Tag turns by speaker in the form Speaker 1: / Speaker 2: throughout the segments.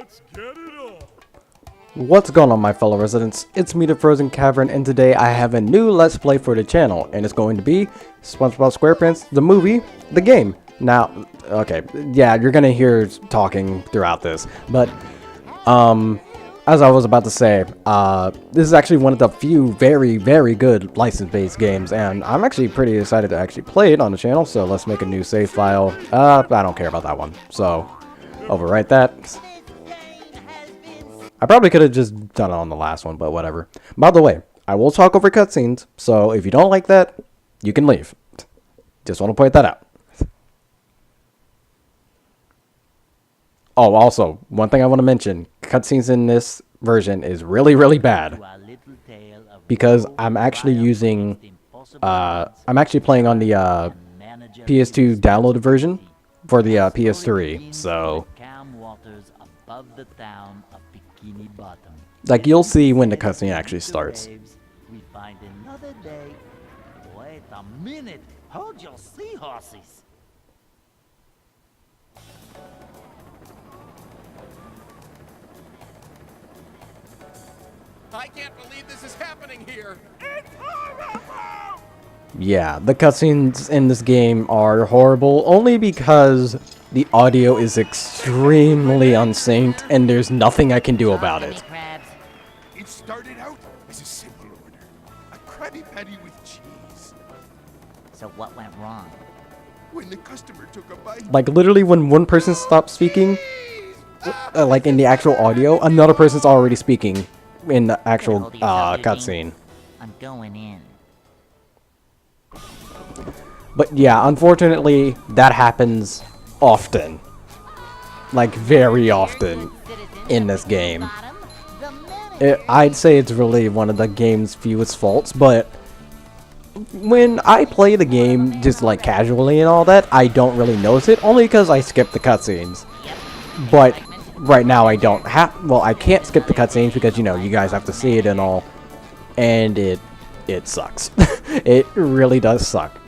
Speaker 1: Let's get it on.
Speaker 2: What's going on, my fellow residents? It's me, the Frozen Cavern, and today I have a new Let's Play for the channel, and it's going to be Spongebob SquarePants, the movie, the game. Now, okay, yeah, you're gonna hear talking throughout this, but, as I was about to say, this is actually one of the few very, very good license-based games, and I'm actually pretty excited to actually play it on the channel, so let's make a new save file. I don't care about that one, so overwrite that. I probably could have just done it on the last one, but whatever. By the way, I will talk over cutscenes, so if you don't like that, you can leave. Just want to point that out. Oh, also, one thing I want to mention, cutscenes in this version is really, really bad. Because I'm actually using, I'm actually playing on the PS2 downloaded version for the PS3, so like you'll see when the cutscene actually starts.
Speaker 3: We find another day. Wait a minute. Hold your seahorses.
Speaker 1: I can't believe this is happening here. It's horrible.
Speaker 2: Yeah, the cutscenes in this game are horrible only because the audio is extremely unsynced and there's nothing I can do about it.
Speaker 1: It started out as a simple order. A Krabby Patty with cheese.
Speaker 3: So what went wrong?
Speaker 1: When the customer took a bite...
Speaker 2: Like literally when one person stops speaking, like in the actual audio, another person's already speaking in the actual cutscene.
Speaker 3: I'm going in.
Speaker 2: But yeah, unfortunately, that happens often. Like, very often in this game. I'd say it's really one of the game's fewest faults, but when I play the game just like casually and all that, I don't really notice it, only because I skip the cutscenes. But right now I don't have, well, I can't skip the cutscenes because, you know, you guys have to see it and all, and it sucks. It really does suck.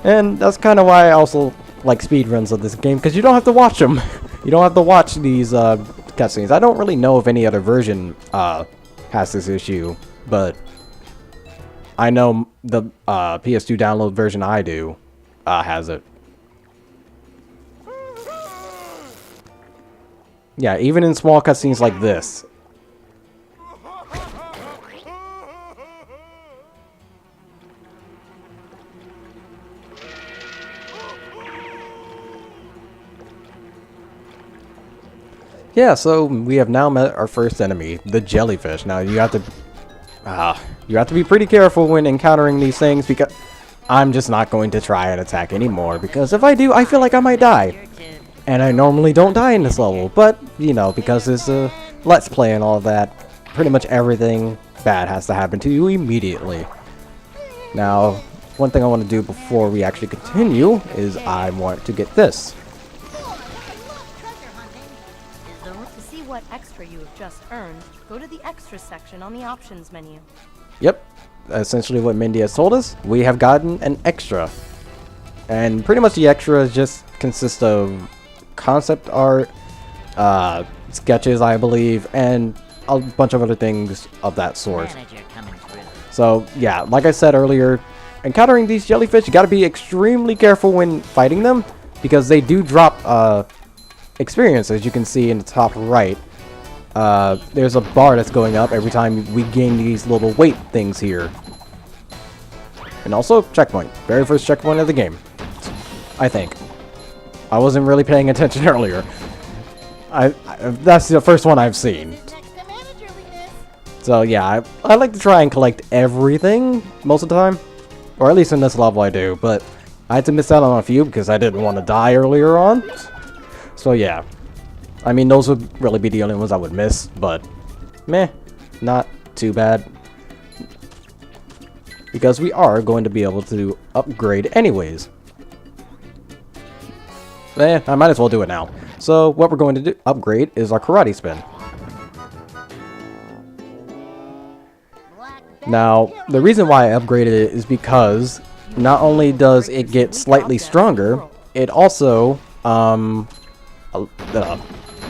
Speaker 2: And that's kind of why I also like speedruns of this game, because you don't have to watch them. You don't have to watch these cutscenes. I don't really know if any other version has this issue, but I know the PS2 download version I do has it. Yeah, even in small cutscenes like this. Yeah, so we have now met our first enemy, the jellyfish. Now you have to be pretty careful when encountering these things, because I'm just not going to try and attack anymore, because if I do, I feel like I might die. And I normally don't die in this level, but you know, because it's a Let's Play and all that, pretty much everything bad has to happen to you immediately. Now, one thing I want to do before we actually continue is I want to get this.
Speaker 4: To see what extra you have just earned, go to the extra section on the options menu.
Speaker 2: Yep, essentially what Mindy has told us. We have gotten an extra. And pretty much the extras just consist of concept art, sketches, I believe, and a bunch of other things of that sort. So, yeah, like I said earlier, encountering these jellyfish, you gotta be extremely careful when fighting them, because they do drop experience, as you can see in the top right. There's a bar that's going up every time we gain these little weight things here. And also, checkpoint. Very first checkpoint of the game, I think. I wasn't really paying attention earlier. That's the first one I've seen. So yeah, I like to try and collect everything most of the time. Or at least in this level I do, but I had to miss out on a few because I didn't want to die earlier on. So yeah, I mean, those would really be the only ones I would miss, but meh, not too bad. Because we are going to be able to upgrade anyways. I might as well do it now. So what we're going to upgrade is our karate spin. Now, the reason why I upgraded it is because not only does it get slightly stronger, it also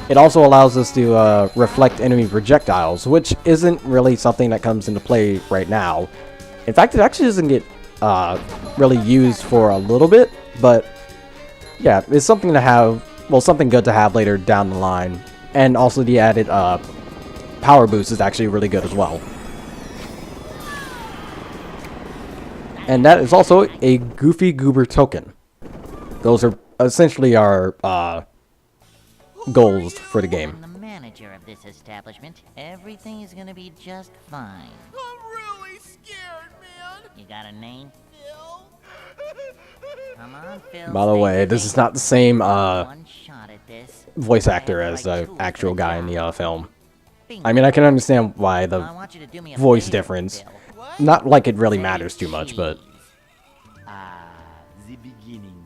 Speaker 2: it also allows us to reflect enemy projectiles, which isn't really something that comes into play right now. In fact, it actually doesn't get really used for a little bit, but yeah, it's something to have, well, something good to have later down the line. And also the added power boost is actually really good as well. And that is also a Goofy Goober token. Those are essentially our goals for the game.
Speaker 3: I'm the manager of this establishment. Everything is gonna be just fine.
Speaker 1: I'm really scared, man.
Speaker 3: You got a name?
Speaker 1: Phil.
Speaker 3: Come on, Phil.
Speaker 2: By the way, this is not the same
Speaker 3: one shot at this.
Speaker 2: voice actor as the actual guy in the film. I mean, I can understand why the
Speaker 3: I want you to do me a
Speaker 2: voice
Speaker 3: favor,
Speaker 2: difference.
Speaker 3: Phil.
Speaker 2: Not like it really matters too much, but
Speaker 3: The beginning.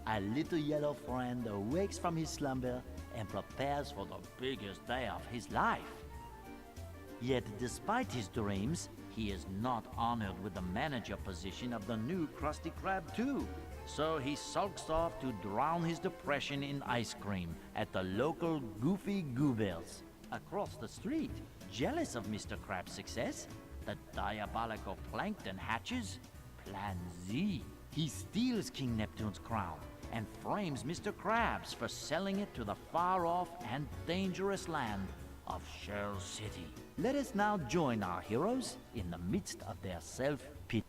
Speaker 3: A little yellow friend awakes from his slumber and prepares for the biggest day of his life. Yet, despite his dreams, he is not honored with the manager position of the new Krusty Krab 2. So he sulks off to drown his depression in ice cream at the local Goofy Goobers. Across the street, jealous of Mr. Krab's success, the diabolical Plankton hatches Plan Z. He steals King Neptune's crown and frames Mr. Krabs for selling it to the far-off and dangerous land of Shell City. Let us now join our heroes in the midst of their self-pity.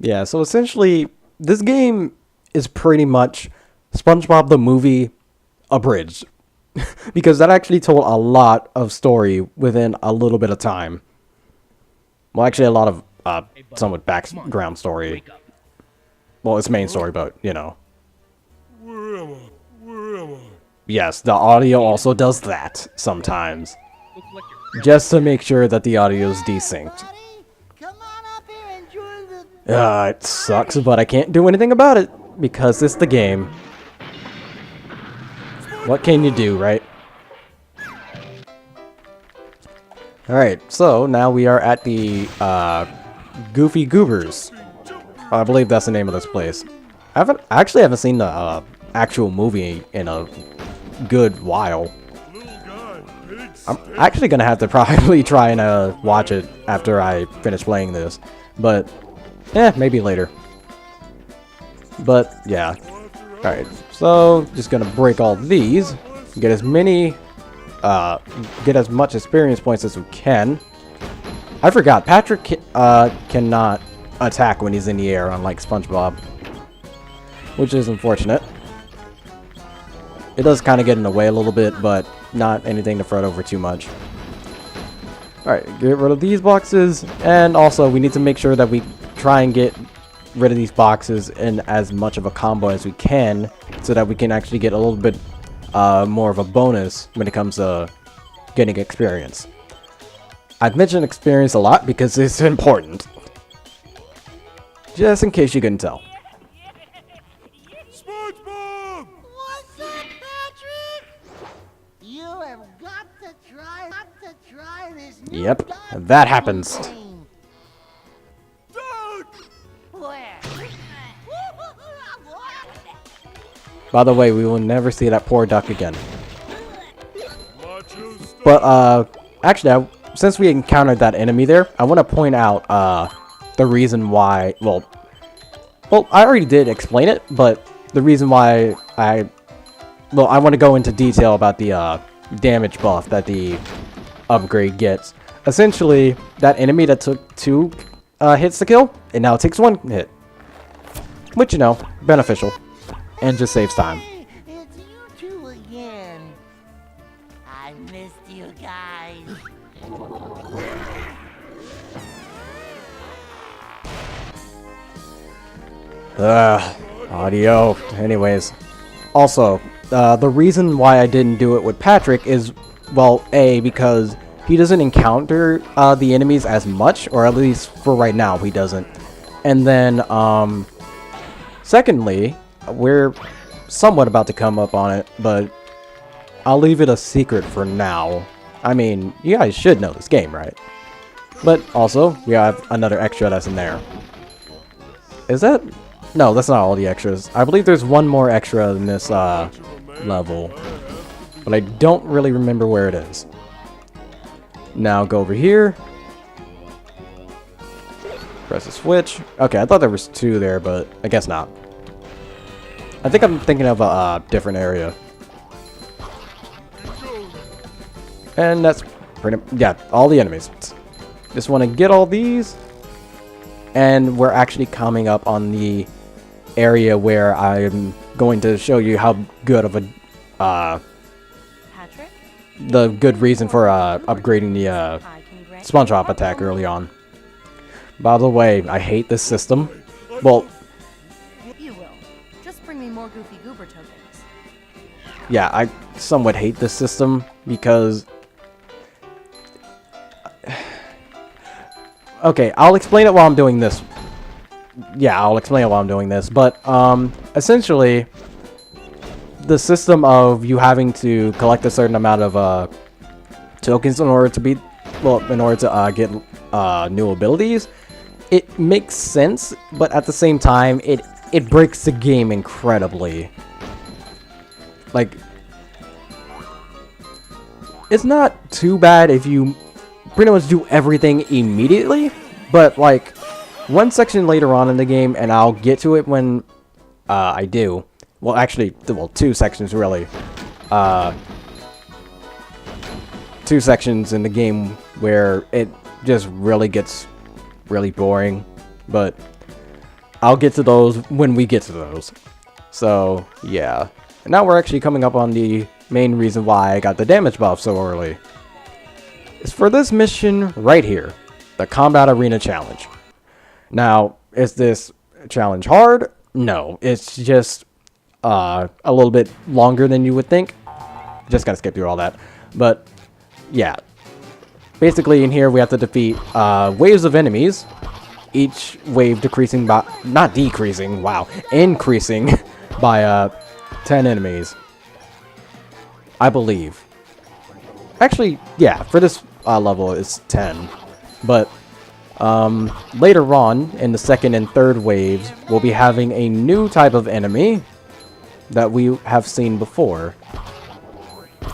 Speaker 2: yeah, so essentially, this game is pretty much SpongeBob the movie abridged. Because that actually told a lot of story within a little bit of time. Well, actually, a lot of somewhat background story. Well, it's main story, but, you know.
Speaker 1: Where am I? Where am I?
Speaker 2: Yes, the audio also does that sometimes. Just to make sure that the audio is desynced.
Speaker 3: Come on up here and join the...
Speaker 2: It sucks, but I can't do anything about it. Because it's the game. What can you do, right? Alright, so now we are at the Goofy Goobers. I believe that's the name of this place. I actually haven't seen the actual movie in a good while. I'm actually gonna have to probably try and watch it after I finish playing this, but maybe later. But yeah, all right. So just gonna break all these, get as many, get as much experience points as we can. I forgot Patrick cannot attack when he's in the air, unlike SpongeBob, which is unfortunate. It does kind of get in the way a little bit, but not anything to fret over too much. Alright, get rid of these boxes, and also we need to make sure that we try and get rid of these boxes in as much of a combo as we can, so that we can actually get a little bit more of a bonus when it comes to getting experience. I've mentioned experience a lot because it's important. Just in case you couldn't tell.
Speaker 1: SpongeBob!
Speaker 3: What's up, Patrick? You have got to try this new
Speaker 2: Yep,
Speaker 3: dog
Speaker 2: that happens.
Speaker 3: thing.
Speaker 1: Doug!
Speaker 3: Where?
Speaker 2: By the way, we will never see that poor duck again.
Speaker 1: Macho stuff.
Speaker 2: But, actually, since we encountered that enemy there, I want to point out, the reason why, well, I already did explain it, but the reason why I want to go into detail about the, damage buff that the upgrade gets. Essentially, that enemy that took 2 hits to kill, it now takes 1 hit. Which, you know, beneficial. And just saves time.
Speaker 3: Hey, it's you two again. I missed you guys.
Speaker 2: Audio. Anyways. Also, the reason why I didn't do it with Patrick is, well, A, because he doesn't encounter the enemies as much, or at least for right now, he doesn't. And then, secondly, we're somewhat about to come up on it, but I'll leave it a secret for now. I mean, you guys should know this game, right? But also, we have another extra that's in there. Is that No, that's not all the extras. I believe there's one more extra in this level, but I don't really remember where it is. Now go over here. Press the switch. Okay, I thought there was 2 there, but I guess not. I think I'm thinking of a different area. And that's pretty, yeah, all the enemies. Just want to get all these. And we're actually coming up on the area where I'm going to show you how good of a,
Speaker 4: Patrick?
Speaker 2: the good reason for upgrading the
Speaker 4: I can grant you
Speaker 2: Spongebob
Speaker 4: a
Speaker 2: attack
Speaker 4: heart
Speaker 2: early on. By the way, I hate this system. Well,
Speaker 4: You will. Just bring me more Goofy Goober tokens.
Speaker 2: yeah, I somewhat hate this system because... Okay, I'll explain it while I'm doing this. Yeah, I'll explain it while I'm doing this. But, essentially, the system of you having to collect a certain amount of, tokens in order to be... Well, in order to, get, new abilities, it makes sense, but at the same time, it breaks the game incredibly. Like, it's not too bad if you pretty much do everything immediately, but like one section later on in the game, and I'll get to it when I do. Well, actually, well, 2 sections really. 2 sections in the game where it just really gets really boring, but I'll get to those when we get to those. So yeah, and now we're actually coming up on the main reason why I got the damage buff so early. It's for this mission right here, the Combat Arena Challenge. Now, is this challenge hard? No, it's just a little bit longer than you would think. Just gotta skip through all that. But yeah, basically in here we have to defeat waves of enemies. Each wave decreasing by, not decreasing, wow, increasing by 10 enemies, I believe. Actually, yeah, for this level it's 10, but later on in the 2nd and 3rd waves we'll be having a new type of enemy that we have seen before.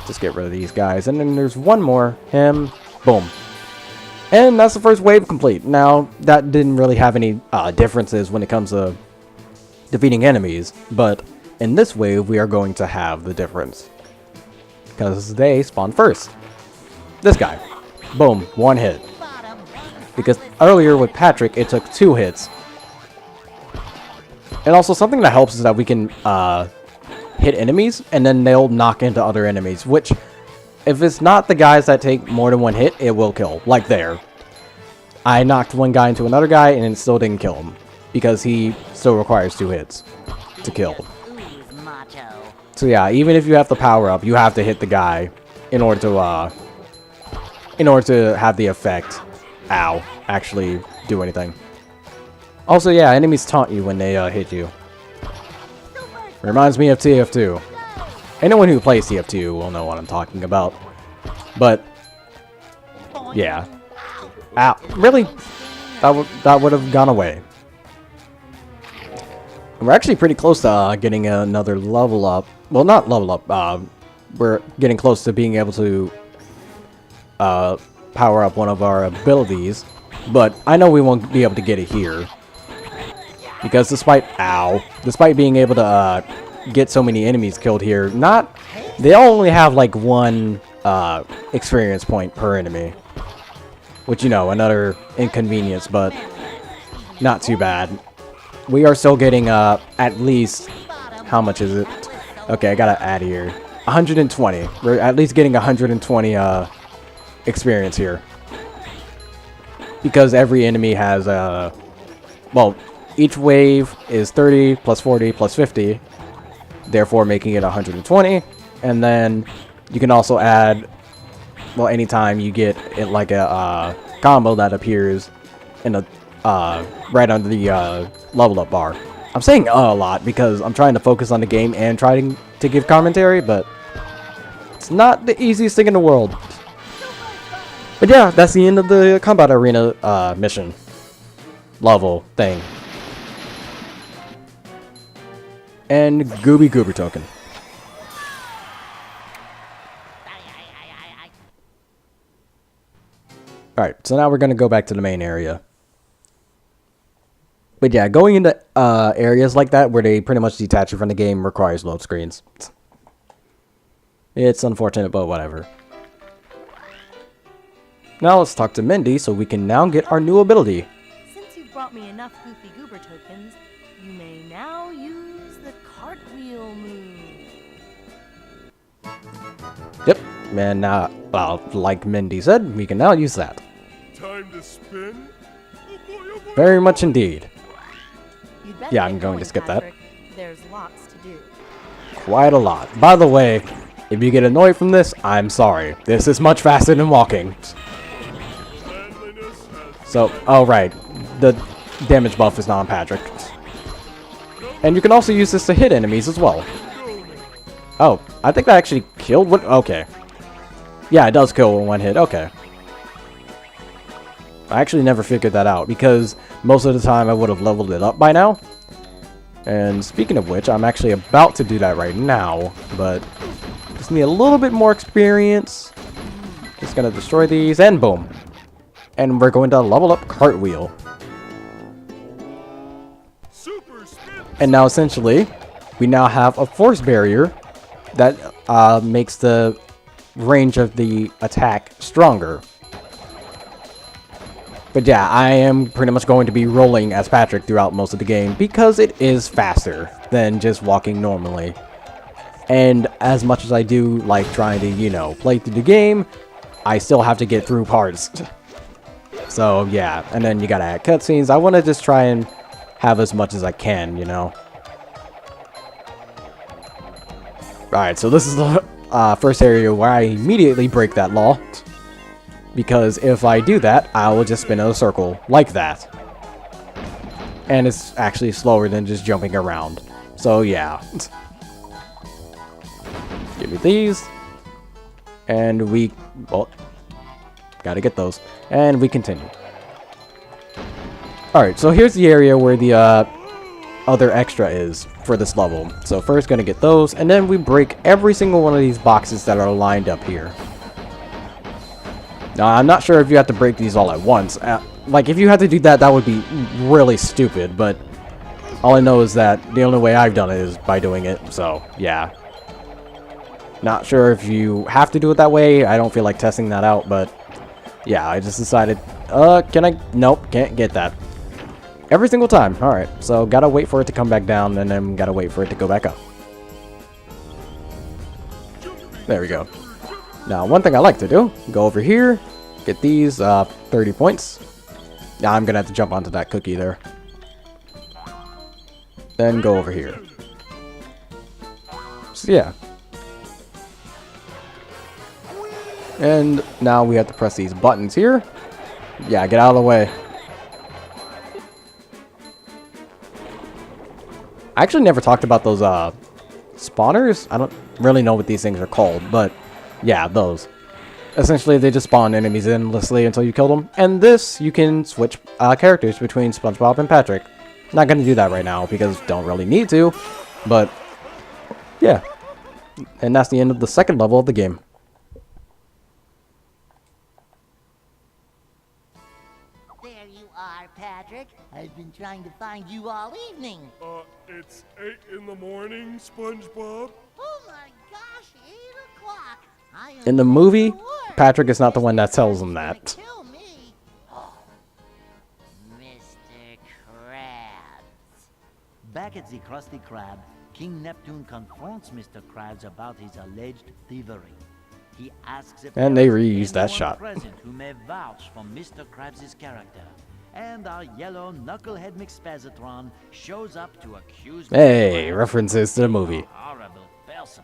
Speaker 2: Just get rid of these guys, and then there's one more, him, boom. And that's the first wave complete. Now, that didn't really have any differences when it comes to defeating enemies, but in this wave we are going to have the difference, because they spawn first. This guy, boom, 1 hit. Because earlier with Patrick it took 2 hits. And also something that helps is that we can hit enemies and then they'll knock into other enemies, which if it's not the guys that take more than 1 hit, it will kill. Like there, I knocked one guy into another guy and it still didn't kill him, because he still requires 2 hits to kill. So yeah, even if you have the power up, you have to hit the guy in order to have the effect, ow, actually do anything. Also, yeah, enemies taunt you when they hit you. Reminds me of TF2. Anyone who plays TF2 will know what I'm talking about. But yeah, ow, really, that would have gone away. We're actually pretty close to getting another level up. Well, not level up. We're getting close to being able to power up one of our abilities, but I know we won't be able to get it here, because despite being able to get so many enemies killed here, they only have like 1 experience point per enemy, which, you know, another inconvenience, but not too bad. We are still getting at least, how much is it? Okay, I gotta add here, 120. We're at least getting 120 experience here, because every enemy has well, each wave is 30 plus 40 plus 50, therefore making it 120. And then you can also add, well, anytime you get it, like a combo that appears in a right under the level up bar. I'm saying a lot because I'm trying to focus on the game and trying to give commentary, but it's not the easiest thing in the world. But yeah, that's the end of the Combat Arena mission level thing. And Gooby Goober token. Alright, so now we're going to go back to the main area. But yeah, going into areas like that where they pretty much detach you from the game requires load screens. It's unfortunate, but whatever. Now let's talk to Mindy so we can now get our new ability.
Speaker 4: Since you've brought me enough Goofy Goober tokens, you may now use the cartwheel move.
Speaker 2: Yep, and well, like Mindy said, we can now use that.
Speaker 1: Time to spin?
Speaker 2: Very much indeed.
Speaker 4: You'd better
Speaker 2: Yeah,
Speaker 4: get
Speaker 2: I'm going to skip
Speaker 4: Patrick. There's lots to do.
Speaker 2: Quite a lot. By the way, if you get annoyed from this, I'm sorry. This is much faster than walking. So, oh right, the damage buff is not on Patrick. And you can also use this to hit enemies as well. Oh, I think that actually killed one. Okay. Yeah, it does kill one hit. Okay. I actually never figured that out because most of the time I would have leveled it up by now. And speaking of which, I'm actually about to do that right now, but just need a little bit more experience. Just gonna destroy these and boom. And we're going to level up Cartwheel. And now essentially, we now have a force barrier that makes the range of the attack stronger. But yeah, I am pretty much going to be rolling as Patrick throughout most of the game because it is faster than just walking normally. And as much as I do like trying to, you know, play through the game, I still have to get through parts. So yeah, and then you gotta add cutscenes. I want to just try and have as much as I can, you know. Alright, so this is the first area where I immediately break that law. Because if I do that, I will just spin in a circle like that. And it's actually slower than just jumping around. So yeah. Give me these. And we, well, gotta get those. And we continue. Alright, so here's the area where the other extra is for this level. So first gonna get those, and then we break every single one of these boxes that are lined up here. Now, I'm not sure if you have to break these all at once. Like, if you had to do that, that would be really stupid, but all I know is that the only way I've done it is by doing it, so, yeah. Not sure if you have to do it that way. I don't feel like testing that out, but yeah, I just decided, can I? Nope, can't get that. Every single time. Alright, so gotta wait for it to come back down, and then gotta wait for it to go back up. There we go. Now, one thing I like to do, go over here, get these 30 points. Now, I'm gonna have to jump onto that cookie there. Then go over here. So, yeah. And now we have to press these buttons here. Yeah, get out of the way. I actually never talked about those spawners. I don't really know what these things are called, but yeah, those. Essentially, they just spawn enemies endlessly until you kill them. And this, you can switch characters between Spongebob and Patrick. Not going to do that right now because don't really need to, but yeah. And that's the end of the second level of the game.
Speaker 5: There you are, Patrick. I've been trying to find you all evening.
Speaker 1: It's 8 in the morning, Spongebob.
Speaker 5: Oh my gosh, 8 o'clock. I am
Speaker 2: In the movie,
Speaker 5: going to work.
Speaker 2: Patrick is not the one that tells them that.
Speaker 5: Kill me. Oh, Mr. Krabs.
Speaker 3: Back at the Krusty Krab, King Neptune confronts Mr. Krabs about his alleged thievery. He asks if
Speaker 2: And they reused that shot.
Speaker 3: present who may vouch for Mr. Krabs' character. And our yellow knucklehead McSpazatron shows up to accuse
Speaker 2: Hey,
Speaker 3: Mr. Krabs
Speaker 2: references to the
Speaker 3: of being
Speaker 2: movie.
Speaker 3: a horrible person.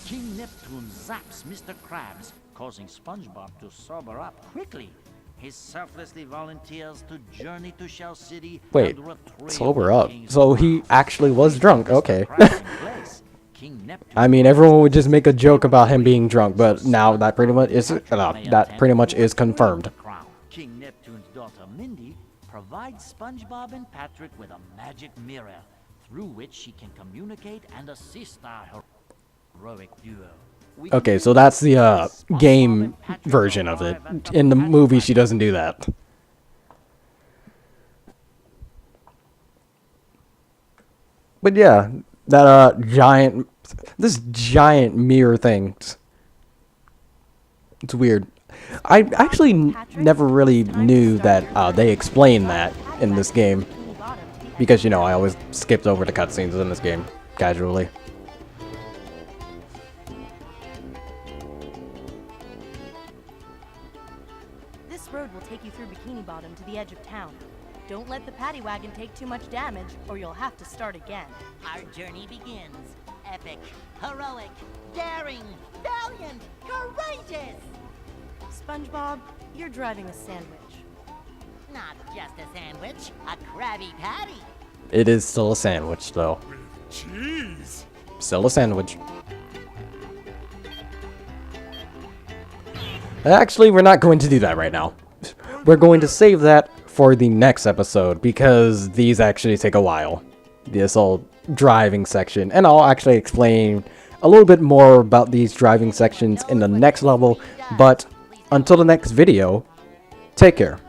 Speaker 3: King Neptune zaps Mr. Krabs, causing SpongeBob to sober up quickly. He selflessly volunteers to journey to Shell City
Speaker 2: Wait,
Speaker 3: and retrieve
Speaker 2: sober
Speaker 3: the
Speaker 2: up.
Speaker 3: King's
Speaker 2: So he
Speaker 3: prize.
Speaker 2: actually was drunk. Okay.
Speaker 3: Mr. Krabs in place, King Neptune
Speaker 2: I mean, everyone would just make a joke about him being drunk, but now that pretty much is confirmed.
Speaker 3: King Neptune's daughter Mindy provides SpongeBob and Patrick with a magic mirror, through which she can communicate and assist our heroic duo. We
Speaker 2: Okay,
Speaker 3: can
Speaker 2: so
Speaker 3: do
Speaker 2: that's the
Speaker 3: this. SpongeBob
Speaker 2: game
Speaker 3: and Patrick
Speaker 2: version of it.
Speaker 3: arrive at the
Speaker 2: In the
Speaker 3: Patty
Speaker 2: movie, she
Speaker 3: Wagon.
Speaker 2: doesn't do that. But yeah, that this giant mirror thing. It's weird. I actually never really knew that they explained that in this game. Because, you know, I always skipped over the cutscenes in this game, casually.
Speaker 4: This road will take you through Bikini Bottom to the edge of town. Don't let the paddy wagon take too much damage, or you'll have to start again.
Speaker 5: Our journey begins. Epic, heroic, daring, valiant, courageous!
Speaker 4: SpongeBob, you're driving a sandwich.
Speaker 5: Not just a sandwich, a Krabby Patty.
Speaker 2: It is still a sandwich, though.
Speaker 1: Jeez.
Speaker 2: Still a sandwich. Actually, we're not going to do that right now. We're going to save that for the next episode, because these actually take a while. This whole driving section. And I'll actually explain a little bit more about these driving sections in the next level. But until the next video, take care.